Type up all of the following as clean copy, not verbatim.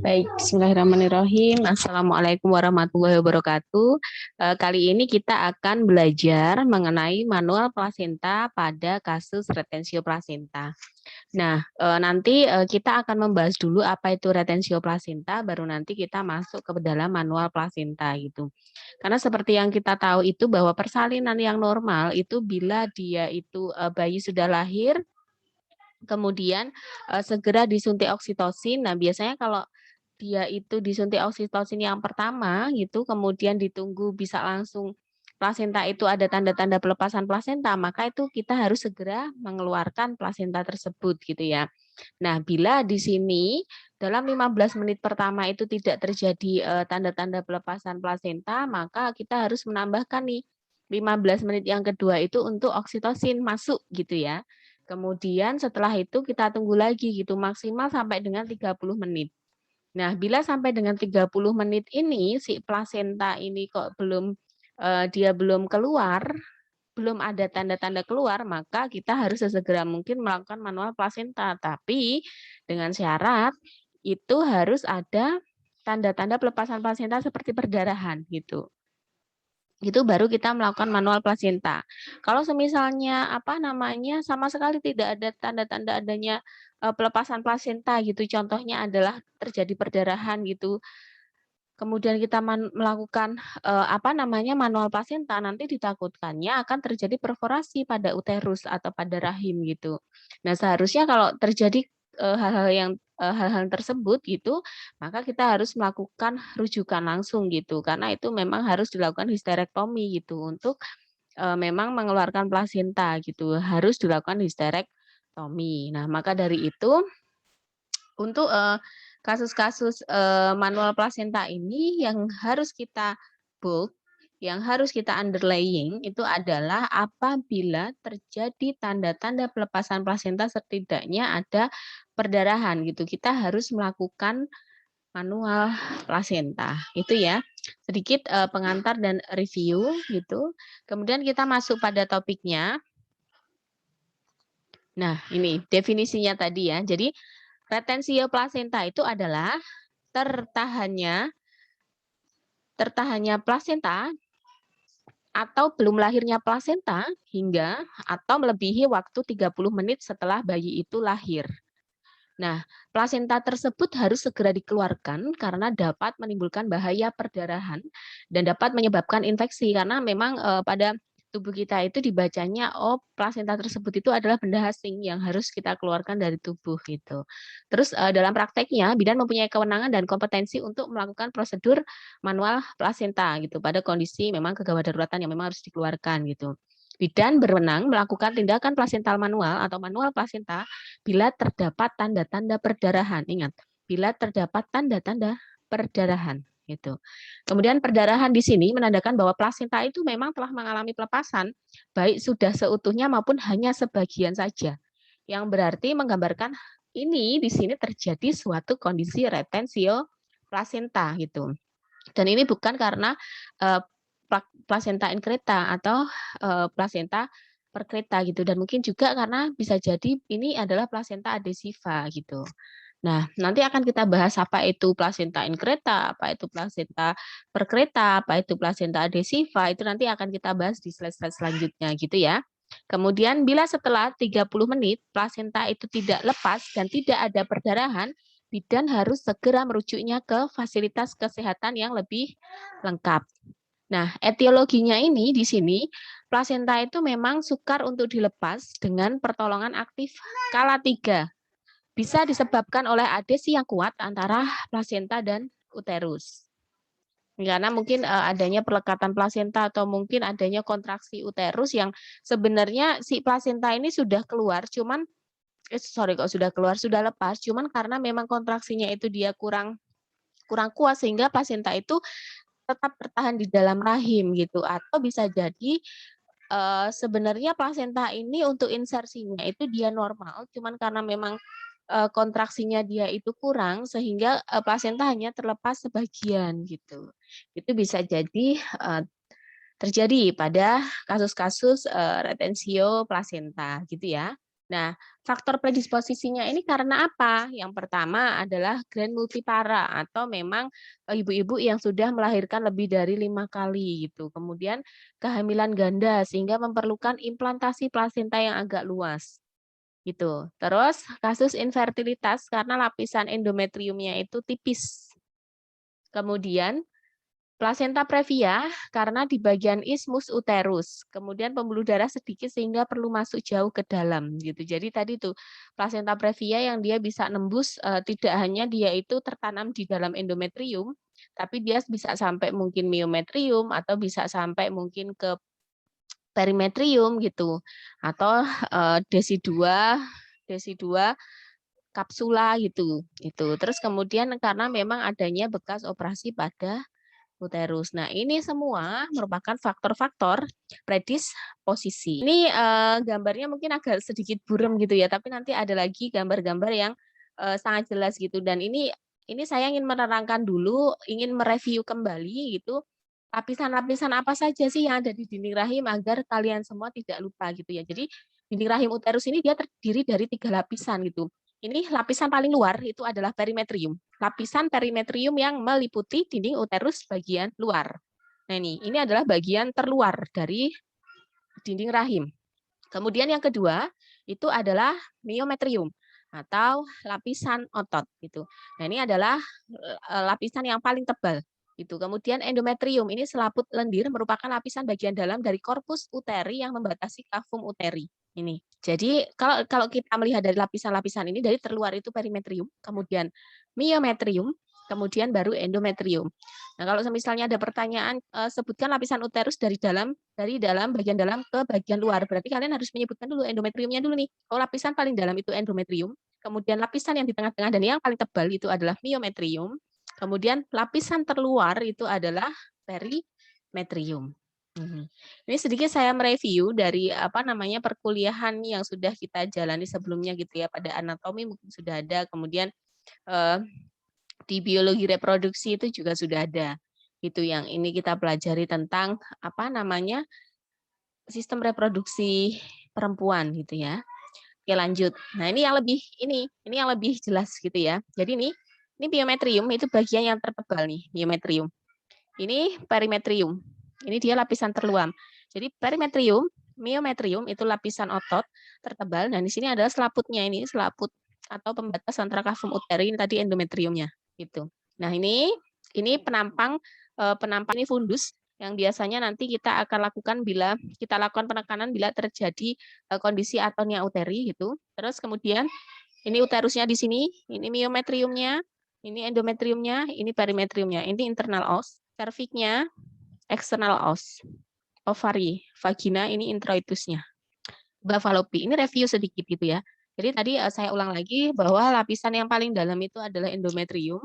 Baik, bismillahirrahmanirrahim. Assalamualaikum warahmatullahi wabarakatuh. Kali ini kita akan belajar mengenai manual plasenta pada kasus retensio plasenta. Nah, nanti kita akan membahas dulu apa itu retensio plasenta, baru nanti kita masuk ke dalam manual plasenta gitu. Karena seperti yang kita tahu itu bahwa persalinan yang normal itu bila dia itu bayi sudah lahir, kemudian segera disuntik oksitosin. Nah, biasanya kalau dia itu disuntik oksitosin yang pertama gitu, kemudian ditunggu bisa langsung plasenta itu ada tanda-tanda pelepasan plasenta, maka itu kita harus segera mengeluarkan plasenta tersebut gitu ya. Nah, bila di sini dalam 15 menit pertama itu tidak terjadi tanda-tanda pelepasan plasenta, maka kita harus menambahkan nih 15 menit yang kedua itu untuk oksitosin masuk gitu ya. Kemudian setelah itu kita tunggu lagi gitu maksimal sampai dengan 30 menit. Nah, bila sampai dengan 30 menit ini si plasenta ini kok dia belum keluar, belum ada tanda-tanda keluar, maka kita harus sesegera mungkin melakukan manual plasenta. Tapi dengan syarat itu harus ada tanda-tanda pelepasan plasenta seperti perdarahan gitu. Itu baru kita melakukan manual plasenta. Kalau semisalnya sama sekali tidak ada tanda-tanda adanya pelepasan plasenta gitu, contohnya adalah terjadi perdarahan gitu. Kemudian kita melakukan manual plasenta, nanti ditakutkannya akan terjadi perforasi pada uterus atau pada rahim gitu. Nah, seharusnya kalau terjadi hal-hal tersebut gitu, maka kita harus melakukan rujukan langsung gitu, karena itu memang harus dilakukan histerektomi gitu untuk memang mengeluarkan plasenta gitu, harus dilakukan histerektomi. Nah, maka dari itu untuk kasus-kasus manual plasenta ini yang harus kita bold, yang harus kita underlying itu adalah apabila terjadi tanda-tanda pelepasan plasenta setidaknya ada perdarahan gitu. Kita harus melakukan manual plasenta. Itu ya. Sedikit pengantar dan review gitu. Kemudian kita masuk pada topiknya. Nah, ini definisinya tadi ya. Jadi retensio plasenta itu adalah tertahannya plasenta atau belum lahirnya plasenta hingga atau melebihi waktu 30 menit setelah bayi itu lahir. Nah, plasenta tersebut harus segera dikeluarkan karena dapat menimbulkan bahaya perdarahan dan dapat menyebabkan infeksi karena memang pada tubuh kita itu dibacanya plasenta tersebut itu adalah benda asing yang harus kita keluarkan dari tubuh gitu. Terus dalam prakteknya bidan mempunyai kewenangan dan kompetensi untuk melakukan prosedur manual plasenta gitu pada kondisi memang kegawat daruratan yang memang harus dikeluarkan gitu. Bidan berwenang melakukan tindakan plasental manual atau manual plasenta bila terdapat tanda-tanda perdarahan. Ingat, bila terdapat tanda-tanda perdarahan gitu. Kemudian perdarahan di sini menandakan bahwa plasenta itu memang telah mengalami pelepasan, baik sudah seutuhnya maupun hanya sebagian saja. Yang berarti menggambarkan ini di sini terjadi suatu kondisi retensio plasenta gitu. Dan ini bukan karena uh, plasenta increta atau plasenta perkreta gitu, dan mungkin juga karena bisa jadi ini adalah plasenta adhesiva gitu. Nah, nanti akan kita bahas apa itu plasenta increta, apa itu plasenta perkreta, apa itu plasenta adhesiva, itu nanti akan kita bahas di slide-slide selanjutnya gitu ya. Kemudian bila setelah 30 menit plasenta itu tidak lepas dan tidak ada perdarahan, bidan harus segera merujuknya ke fasilitas kesehatan yang lebih lengkap. Nah, etiologinya ini di sini plasenta itu memang sukar untuk dilepas dengan pertolongan aktif skala 3. Bisa disebabkan oleh adesi yang kuat antara plasenta dan uterus. Karena mungkin adanya perlekatan plasenta atau mungkin adanya kontraksi uterus yang sebenarnya si plasenta ini sudah keluar, cuman sudah lepas, cuman karena memang kontraksinya itu dia kurang kuat sehingga plasenta itu tetap bertahan di dalam rahim gitu, atau bisa jadi sebenarnya plasenta ini untuk insersinya itu dia normal, cuman karena memang kontraksinya dia itu kurang sehingga plasenta hanya terlepas sebagian gitu. Itu bisa jadi terjadi pada kasus-kasus retensio plasenta gitu ya. Nah, faktor predisposisinya ini karena apa? Yang pertama adalah grand multipara atau memang ibu-ibu yang sudah melahirkan lebih dari 5 kali gitu. Kemudian kehamilan ganda sehingga memerlukan implantasi plasenta yang agak luas gitu. Terus kasus infertilitas karena lapisan endometriumnya itu tipis. Kemudian plasenta previa karena di bagian isthmus uterus, kemudian pembuluh darah sedikit sehingga perlu masuk jauh ke dalam gitu. Jadi tadi tuh plasenta previa yang dia bisa nembus tidak hanya dia itu tertanam di dalam endometrium, tapi dia bisa sampai mungkin miometrium atau bisa sampai mungkin ke perimetrium gitu. Atau desi 2 kapsula gitu. Itu. Terus kemudian karena memang adanya bekas operasi pada uterus. Nah, ini semua merupakan faktor-faktor predisposisi. Ini gambarnya mungkin agak sedikit buram gitu ya, tapi nanti ada lagi gambar-gambar yang sangat jelas gitu. Dan ini saya ingin menerangkan dulu, ingin mereview kembali gitu, lapisan-lapisan apa saja sih yang ada di dinding rahim agar kalian semua tidak lupa gitu ya. Jadi dinding rahim uterus ini dia terdiri dari 3 lapisan gitu. Ini lapisan paling luar itu adalah perimetrium. Lapisan perimetrium yang meliputi dinding uterus bagian luar. Nah ini adalah bagian terluar dari dinding rahim. Kemudian yang kedua itu adalah miometrium atau lapisan otot gitu. Nah ini adalah lapisan yang paling tebal itu. Kemudian endometrium ini selaput lendir merupakan lapisan bagian dalam dari korpus uteri yang membatasi kafum uteri. Ini. Jadi kalau kita melihat dari lapisan-lapisan ini dari terluar itu perimetrium, kemudian miometrium, kemudian baru endometrium. Nah, kalau misalnya ada pertanyaan sebutkan lapisan uterus dari dalam bagian dalam ke bagian luar. Berarti kalian harus menyebutkan dulu endometriumnya dulu nih. Oh, lapisan paling dalam itu endometrium, kemudian lapisan yang di tengah-tengah dan yang paling tebal itu adalah miometrium. Kemudian lapisan terluar itu adalah perimetrium. Ini sedikit saya mereview dari perkuliahan yang sudah kita jalani sebelumnya gitu ya, pada anatomi mungkin sudah ada, kemudian di biologi reproduksi itu juga sudah ada. Itu yang ini kita pelajari tentang sistem reproduksi perempuan gitu ya. Oke, lanjut. Nah, ini yang lebih jelas gitu ya. Jadi ini miometrium itu bagian yang tertebal nih, miometrium. Ini perimetrium. Ini dia lapisan terluar. Jadi perimetrium, miometrium itu lapisan otot tertebal dan di sini adalah selaputnya, ini selaput atau pembatas antara kafum uteri, ini tadi endometriumnya gitu. Nah, ini penampang ini fundus yang biasanya nanti kita akan lakukan bila kita lakukan penekanan bila terjadi kondisi atonia uteri gitu. Terus kemudian ini uterusnya di sini, ini miometriumnya, ini endometriumnya, ini perimetriumnya, ini internal os, cervixnya, external os, ovari, vagina, ini introitusnya. Bavalopi, ini review sedikit gitu ya. Jadi tadi saya ulang lagi bahwa lapisan yang paling dalam itu adalah endometrium,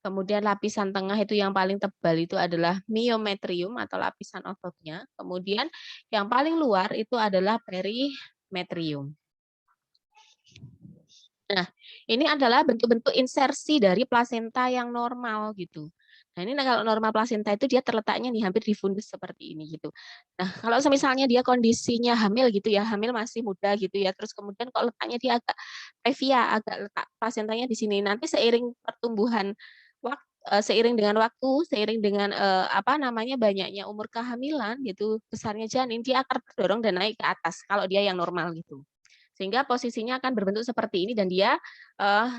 kemudian lapisan tengah itu yang paling tebal itu adalah miometrium atau lapisan ototnya, kemudian yang paling luar itu adalah perimetrium. Nah, ini adalah bentuk-bentuk insersi dari plasenta yang normal gitu. Nah, ini kalau normal plasenta itu dia terletaknya nih hampir di fundus seperti ini gitu. Nah, kalau misalnya dia kondisinya hamil gitu ya, hamil masih muda gitu ya, terus kemudian kok letaknya dia agak previa, agak letak plasentanya di sini. Nanti seiring pertumbuhan seiring dengan waktu, seiring dengan banyaknya umur kehamilan gitu, besarnya janin, dia akan terdorong dan naik ke atas kalau dia yang normal gitu. Sehingga posisinya akan berbentuk seperti ini dan dia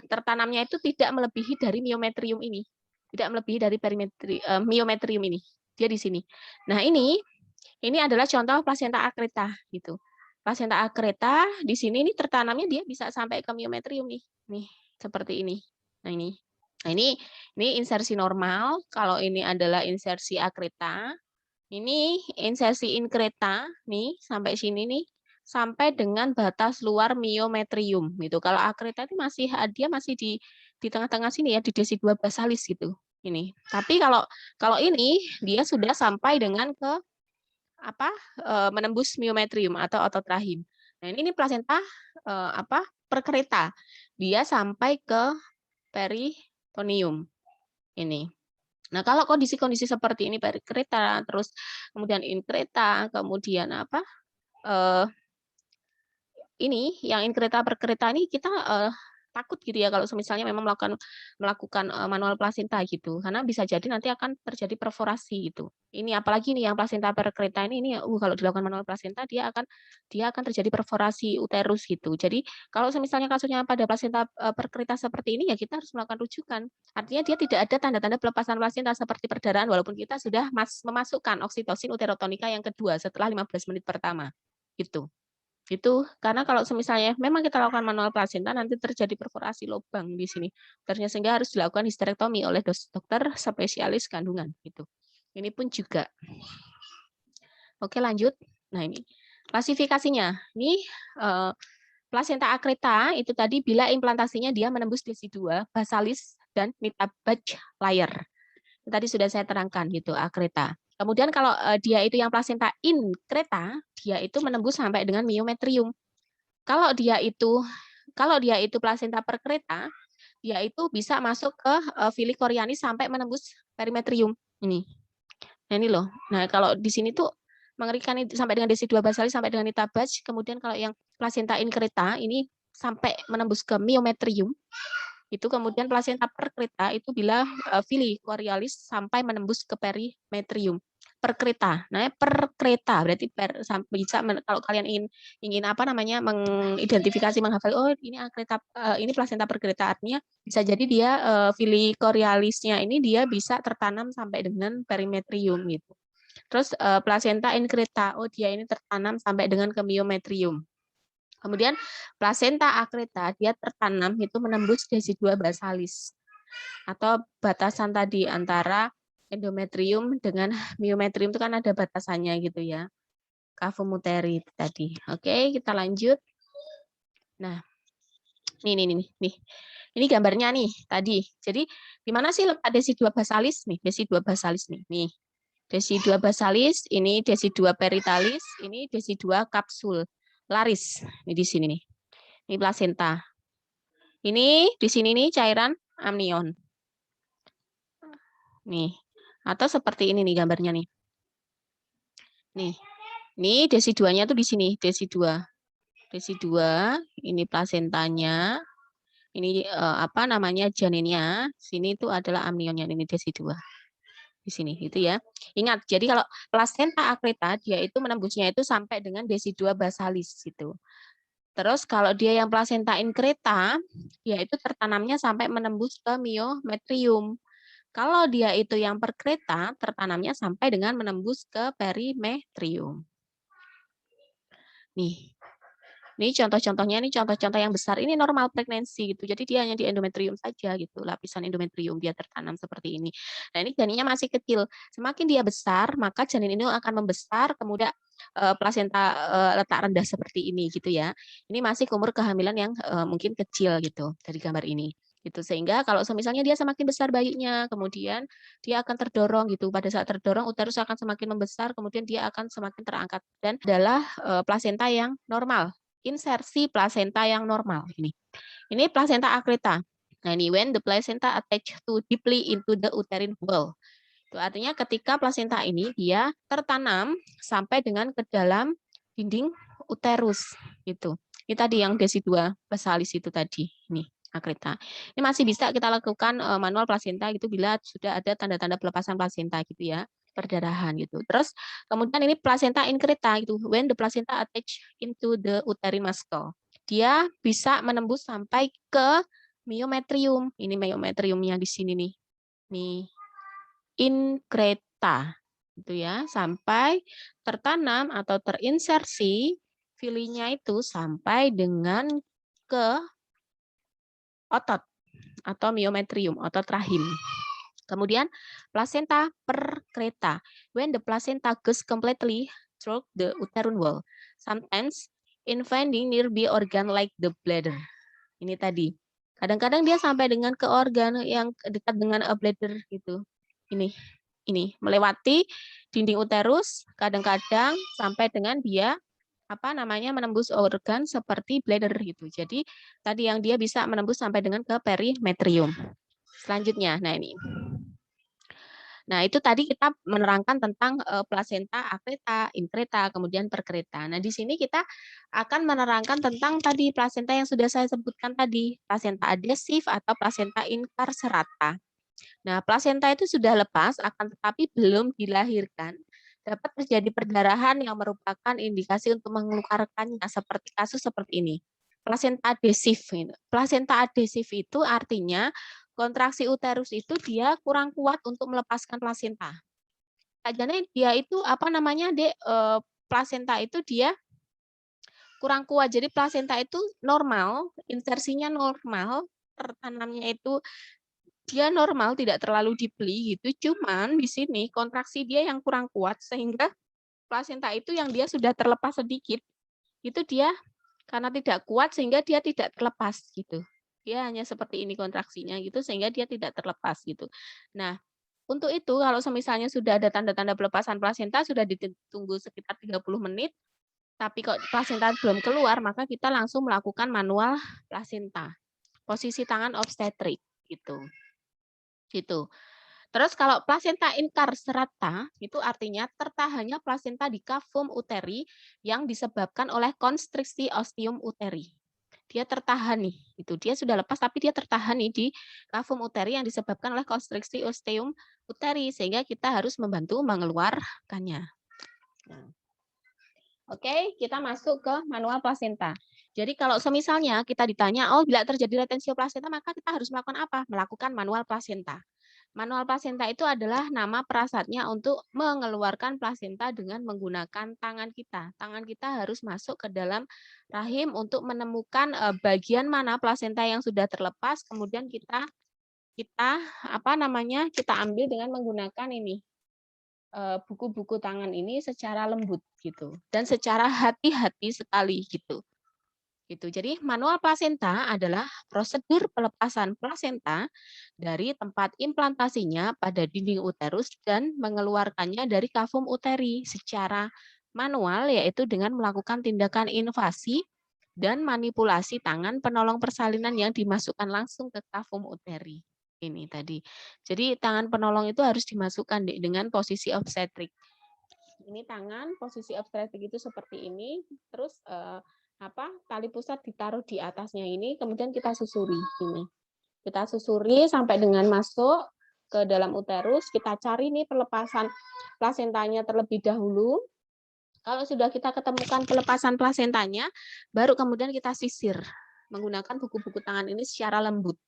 tertanamnya itu tidak melebihi dari miometrium ini. Tidak melebihi dari miometrium ini. Dia di sini. Nah, ini adalah contoh plasenta akreta gitu. Plasenta akreta di sini ini tertanamnya dia bisa sampai ke miometrium nih. Nih, seperti ini. Nah, ini. Nah, ini insersi normal, kalau ini adalah insersi akreta. Ini insersi inkreta nih sampai sini nih, sampai dengan batas luar miometrium gitu. Kalau akreta itu dia masih di tengah-tengah sini ya, di desi 2 basalis gitu. Ini. Tapi kalau ini dia sudah sampai dengan ke menembus miometrium atau otot rahim. Nah, ini plasenta perkereta. Dia sampai ke peritonium. Ini. Nah, kalau kondisi-kondisi seperti ini perikreta, terus kemudian inkreta, kemudian ini yang inkreta perkreta ini kita takut gitu ya kalau misalnya memang melakukan manual plasenta gitu, karena bisa jadi nanti akan terjadi perforasi gitu. Ini apalagi nih yang plasenta perkreta ini kalau dilakukan manual plasenta dia akan terjadi perforasi uterus gitu. Jadi kalau misalnya kasusnya pada plasenta perkreta seperti ini ya kita harus melakukan rujukan. Artinya dia tidak ada tanda-tanda pelepasan plasenta seperti perdarahan walaupun kita sudah memasukkan oksitosin uterotonika yang kedua setelah 15 menit pertama. Gitu. Itu karena kalau misalnya memang kita lakukan manual plasenta nanti terjadi perforasi lubang di sini. Ternyata sehingga harus dilakukan histerektomi oleh dokter spesialis kandungan gitu. Ini pun juga. Oke, lanjut. Nah, ini klasifikasinya. Ini plasenta akreta itu tadi bila implantasinya dia menembus desi2, basalis dan nitabaj layer. Tadi sudah saya terangkan gitu akreta. Kemudian kalau dia itu yang plasenta inkreta, dia itu menembus sampai dengan myometrium. Kalau dia itu plasenta perkreta, dia itu bisa masuk ke fili chorionis sampai menembus perimetrium. Ini. Nah, ini loh. Nah, kalau di sini tuh mengerikan sampai dengan desi2 basalis sampai dengan nitabaj. Kemudian kalau yang plasenta inkreta ini sampai menembus ke myometrium. Itu kemudian plasenta perkreta itu bila fili chorionis sampai menembus ke perimetrium. Perkreta. Nah, perkreta berarti bisa kalau kalian ingin mengidentifikasi menghafal ini akreta ini plasenta perkreta artinya bisa jadi dia fili chorionisnya ini dia bisa tertanam sampai dengan perimetrium gitu. Terus plasenta inkreta dia ini tertanam sampai dengan ke myometrium. Kemudian plasenta akreta dia tertanam itu menembus desi2 basalis atau batasan tadi antara endometrium dengan myometrium itu kan ada batasannya gitu ya. Kavum-uteri tadi. Oke, kita lanjut. Nah, nih. Ini gambarnya nih tadi. Jadi di mana sih letak desi2 basalis nih? Desi2 basalis nih. Nih. Desi2 basalis, ini desi2 peritalis, ini desi2 kapsul laris. Ini di sini nih. Ini plasenta. Ini di sini nih cairan amnion. Nih. Atau seperti ini nih gambarnya nih. Nih. Ini desi2-nya tuh di sini, desi2. Desi2, ini plasentanya. Ini janinnya. Sini itu adalah amnionnya, ini desi2. Di sini itu ya. Ingat, jadi kalau plasenta akreta dia itu menembusnya itu sampai dengan desi2 basalis gitu. Terus kalau dia yang plasenta inkreta, dia itu tertanamnya sampai menembus ke myometrium. Kalau dia itu yang perkreta, tertanamnya sampai dengan menembus ke perimetrium. Nih. Ini contoh-contohnya, ini contoh-contoh yang besar. Ini normal pregnancy gitu. Jadi dia hanya di endometrium saja gitu. Lapisan endometrium dia tertanam seperti ini. Nah, ini janinnya masih kecil. Semakin dia besar, maka janin ini akan membesar, kemudian plasenta letak rendah seperti ini gitu ya. Ini masih umur kehamilan yang mungkin kecil gitu dari gambar ini. Gitu. Sehingga kalau misalnya dia semakin besar bayinya, kemudian dia akan terdorong gitu. Pada saat terdorong uterus akan semakin membesar, kemudian dia akan semakin terangkat dan adalah plasenta yang normal. Insersi plasenta yang normal ini. Ini plasenta akreta. Nah, ini when the placenta attached to deeply into the uterine wall. Itu artinya ketika plasenta ini dia tertanam sampai dengan ke dalam dinding uterus gitu. Ini tadi yang desi2 basalis itu tadi. Ini akreta. Ini masih bisa kita lakukan manual plasenta gitu bila sudah ada tanda-tanda pelepasan plasenta gitu ya, perdarahan gitu. Terus kemudian ini plasenta inkreta gitu. When the placenta attached into the uterine muscle. Dia bisa menembus sampai ke myometrium. Ini myometriumnya di sini nih. Nih. Inkreta gitu ya, sampai tertanam atau terinsersi filinya itu sampai dengan ke otot atau myometrium, otot rahim. Kemudian plasenta perkreta. When the placenta goes completely through the uterine wall, sometimes in finding nearby organ like the bladder. Ini tadi. Kadang-kadang dia sampai dengan ke organ yang dekat dengan bladder gitu. Ini melewati dinding uterus, kadang-kadang sampai dengan dia menembus organ seperti bladder gitu. Jadi tadi yang dia bisa menembus sampai dengan ke perimetrium. Selanjutnya, nah ini. Nah, itu tadi kita menerangkan tentang plasenta akreta, inkreta, kemudian perkreta. Nah, di sini kita akan menerangkan tentang tadi plasenta yang sudah saya sebutkan tadi, plasenta adesif atau plasenta incarcerata. Nah, plasenta itu sudah lepas, akan tetapi belum dilahirkan. Dapat terjadi perdarahan yang merupakan indikasi untuk mengeluarkannya, seperti kasus seperti ini. Plasenta adesif. Plasenta adesif itu artinya kontraksi uterus itu dia kurang kuat untuk melepaskan plasenta. Jadi dia itu apa namanya, Dek, plasenta itu dia kurang kuat. Jadi plasenta itu normal, insersinya normal, tertanamnya itu dia normal, tidak terlalu dipeli gitu, cuman di sini kontraksi dia yang kurang kuat sehingga plasenta itu yang dia sudah terlepas sedikit, itu dia karena tidak kuat sehingga dia tidak terlepas gitu. Dia hanya seperti ini kontraksinya gitu sehingga dia tidak terlepas gitu. Nah, untuk itu kalau semisalnya sudah ada tanda-tanda pelepasan plasenta sudah ditunggu sekitar 30 menit, tapi kok plasenta belum keluar, maka kita langsung melakukan manual plasenta. Posisi tangan obstetrik gitu. Gitu. Terus kalau plasenta incarcerata itu artinya tertahannya plasenta di cavum uteri yang disebabkan oleh konstriksi ostium uteri. Dia tertahan nih, itu dia sudah lepas tapi dia tertahan nih di cavum uteri yang disebabkan oleh konstriksi ostium uteri sehingga kita harus membantu mengeluarkannya. Nah, oke, kita masuk ke manual plasenta. Jadi kalau semisalnya kita ditanya, oh bila terjadi retensio plasenta maka kita harus melakukan apa? Melakukan manual plasenta. Manual plasenta itu adalah nama perasatnya untuk mengeluarkan plasenta dengan menggunakan tangan kita. Tangan kita harus masuk ke dalam rahim untuk menemukan bagian mana plasenta yang sudah terlepas, kemudian kita apa namanya? Kita ambil dengan menggunakan ini buku-buku tangan ini secara lembut gitu dan secara hati-hati sekali gitu. Gitu. Jadi manual plasenta adalah prosedur pelepasan plasenta dari tempat implantasinya pada dinding uterus dan mengeluarkannya dari cavum uteri secara manual, yaitu dengan melakukan tindakan invasi dan manipulasi tangan penolong persalinan yang dimasukkan langsung ke cavum uteri. Ini tadi. Jadi tangan penolong itu harus dimasukkan dengan posisi obstetrik. Ini tangan posisi obstetrik itu seperti ini, terus tali pusat ditaruh di atasnya ini, kemudian kita susuri ini. Kita susuri sampai dengan masuk ke dalam uterus, kita cari nih pelepasan plasentanya terlebih dahulu. Kalau sudah kita ketemukan pelepasan plasentanya, baru kemudian kita sisir menggunakan buku-buku tangan ini secara lembut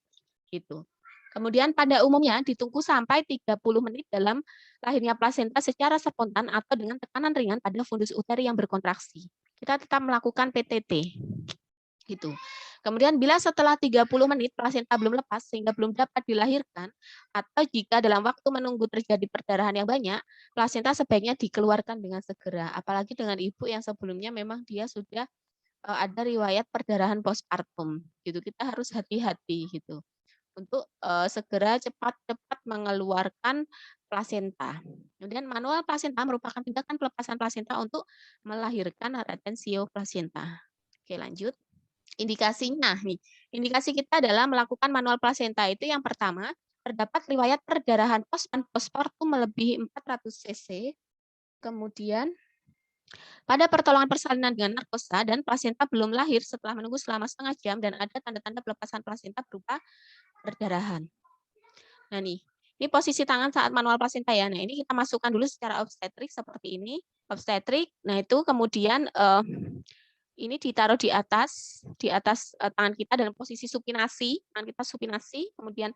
gitu. Kemudian pada umumnya ditunggu sampai 30 menit dalam lahirnya plasenta secara spontan atau dengan tekanan ringan pada fundus uteri yang berkontraksi. Kita tetap melakukan PTT. Gitu. Kemudian bila setelah 30 menit plasenta belum lepas sehingga belum dapat dilahirkan, atau jika dalam waktu menunggu terjadi perdarahan yang banyak, plasenta sebaiknya dikeluarkan dengan segera. Apalagi dengan ibu yang sebelumnya memang dia sudah ada riwayat perdarahan postpartum. Gitu. Kita harus hati-hati gitu untuk segera cepat-cepat mengeluarkan plasenta. Kemudian manual plasenta merupakan tindakan pelepasan plasenta untuk melahirkan retensio plasenta. Oke, lanjut. Indikasinya nih, indikasi kita adalah melakukan manual plasenta itu yang pertama, terdapat riwayat perdarahan postpartum melebihi 400 cc, kemudian pada pertolongan persalinan dengan narkosa dan plasenta belum lahir setelah menunggu selama setengah jam dan ada tanda-tanda pelepasan plasenta berupa perdarahan. Nah nih, ini posisi tangan saat manual plasenta ya. Nah ini kita masukkan dulu secara obstetrik seperti ini. Obstetrik, nah itu kemudian ini ditaruh di atas tangan kita dalam posisi supinasi, tangan kita supinasi, kemudian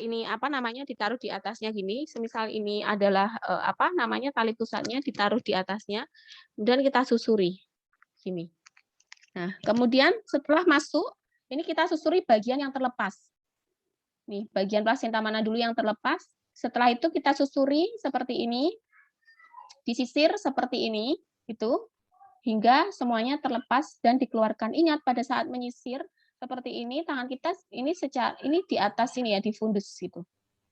ini apa namanya ditaruh di atasnya gini, semisal ini adalah apa namanya tali pusatnya ditaruh di atasnya, kemudian kita susuri gini. Nah, kemudian setelah masuk, ini kita susuri bagian yang terlepas. Nih, bagian plasenta mana dulu yang terlepas. Setelah itu kita susuri seperti ini, disisir seperti ini, itu hingga semuanya terlepas dan dikeluarkan. Ingat pada saat menyisir seperti ini tangan kita ini di atas ini ya di fundus gitu.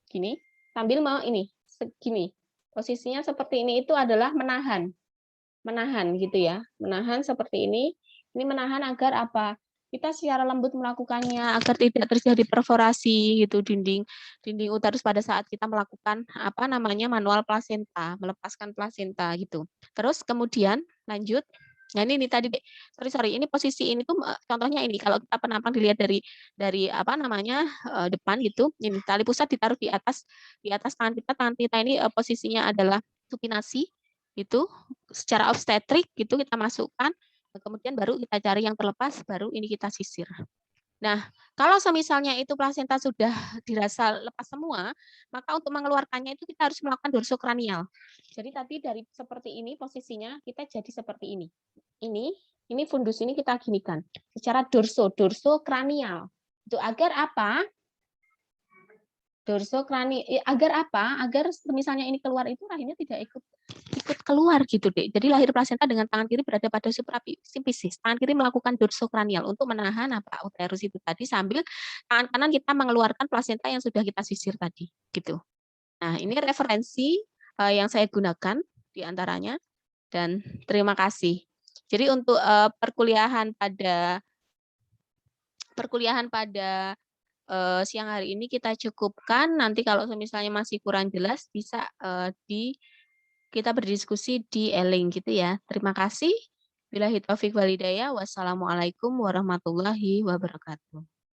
Gini, sambil mau ini segini. Posisinya seperti ini itu adalah menahan. Menahan gitu ya. Menahan seperti ini. Ini menahan agar apa? kita secara lembut melakukannya agar tidak terjadi perforasi gitu dinding uterus pada saat kita melakukan manual plasenta, melepaskan plasenta gitu. Terus kemudian lanjut. Nah ini tadi sorry ini posisi ini tuh contohnya ini kalau kita penampang dilihat dari depan gitu, ini tali pusat ditaruh di atas tangan kita ini posisinya adalah supinasi itu secara obstetrik gitu kita masukkan, kemudian baru kita cari yang terlepas, baru ini kita sisir. Nah, kalau semisalnya itu plasenta sudah dirasa lepas semua, maka untuk mengeluarkannya itu kita harus melakukan dorsokranial. Jadi tadi dari seperti ini posisinya kita jadi seperti ini. Ini fundus ini kita ginikan secara dorsokranial. Itu agar apa? Agar apa? Agar misalnya ini keluar itu rahimnya tidak ikut keluar gitu deh. Jadi lahir plasenta dengan tangan kiri berada pada suprafisis. Tangan kiri melakukan dorsokranial untuk menahan uterus itu tadi sambil tangan kanan kita mengeluarkan plasenta yang sudah kita sisir tadi gitu. Nah, ini referensi yang saya gunakan di antaranya dan terima kasih. Jadi untuk perkuliahan pada siang hari ini kita cukupkan. Nanti kalau misalnya masih kurang jelas bisa kita berdiskusi di e-link gitu ya. Terima kasih. Billahi taufik walhidayah. Wassalamualaikum warahmatullahi wabarakatuh.